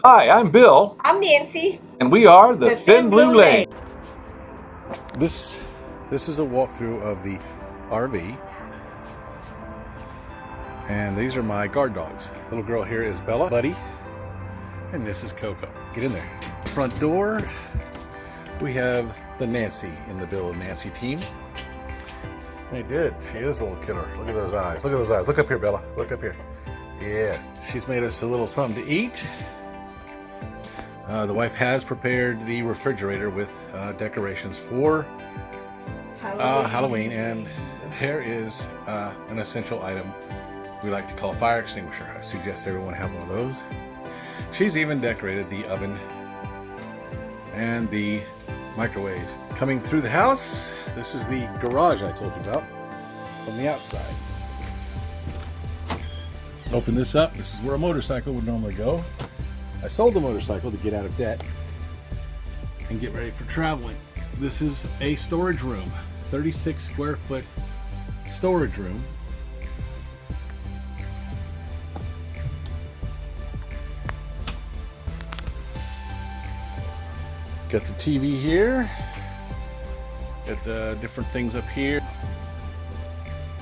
Hi, I'm Bill. I'm Nancy. And we are the Thin Blue Lane. This is a walkthrough of the RV. And these are my guard dogs. Little girl here is Bella, Buddy, and this is Coco. Get in there. Front door, we have the Nancy in the Bill and Nancy team. Hey, dude, she is a little killer. Look at those eyes. Look at those eyes. Look up here, Bella. Look up here. Yeah, she's made us a little something to eat. The wife has prepared the refrigerator with decorations for Halloween, and there is an essential item we like to call a fire extinguisher. I suggest everyone have one of those. She's even decorated the oven and the microwave. Coming through the house, this is the garage I told you about from the outside. Open this up. This is where a motorcycle would normally go. I sold the motorcycle to get out of debt and get ready for traveling. This is a storage room, 36 square foot storage room. Got the TV here. Got the different things up here.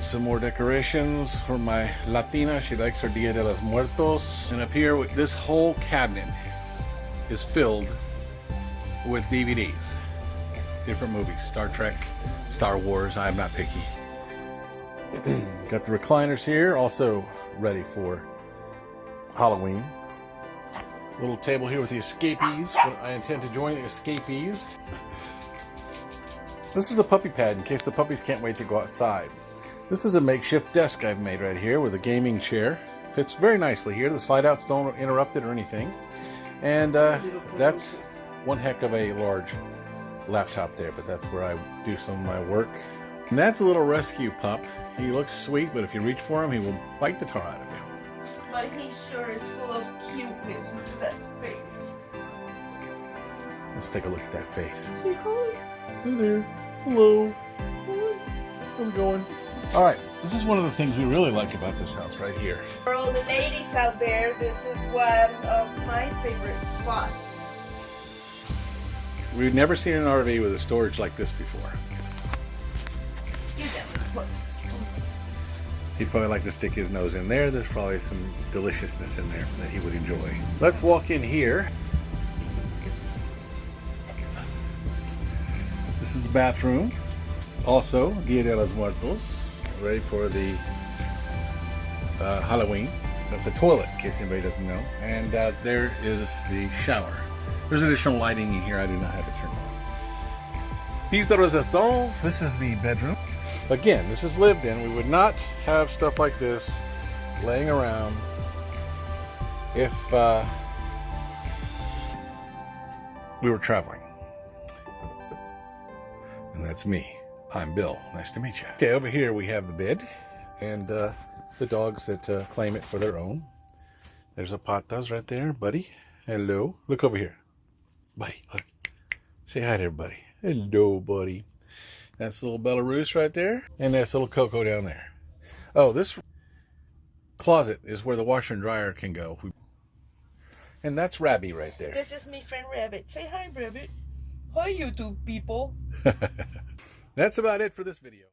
Some more decorations for my Latina. She likes her Dia de los Muertos. And up here, this whole cabinet is filled with DVDs. Different movies. Star Trek, Star Wars. I'm not picky. Got the recliners here, also ready for Halloween. Little table here with the escapees. I intend to join the escapees. This is a puppy pad in case the puppies can't wait to go outside. This is a makeshift desk I've made right here with a gaming chair. Fits very nicely here. The slide outs don't interrupt it or anything. And that's one heck of a large laptop there, but that's where I do some of my work. And that's a little rescue pup. He looks sweet, but if you reach for him, he will bite the tar out of you. But he sure is full of cuteness. Look at that face. Let's take a look at that face. Say hi. Hey there. Hello. How's it going? All right, this is one of the things we really like about this house right here. For all the ladies out there, this is one of my favorite spots. We've never seen an RV with a storage like this before. He'd probably like to stick his nose in there. There's probably some deliciousness in there that he would enjoy. Let's walk in here. This is the bathroom. Also, Dia de los Muertos, ready for the Halloween. That's a toilet, in case anybody doesn't know. And there is the shower. There's additional lighting in here I do not have it turned on. These are los stalls. This is the bedroom. Again, this is lived in. We would not have stuff like this laying around if we were traveling. And that's me. I'm Bill. Nice to meet you. Okay, over here we have the bed and the dogs that claim it for their own. There's a Patas right there, Buddy. Hello. Look over here. Buddy, look. Say hi to everybody. Hello, Buddy. That's little Belarus right there. And that's little Coco down there. Oh, this closet is where the washer and dryer can go. And that's Rabby right there. This is my friend Rabbit. Say hi, Rabbit. Hi, YouTube people. That's about it for this video.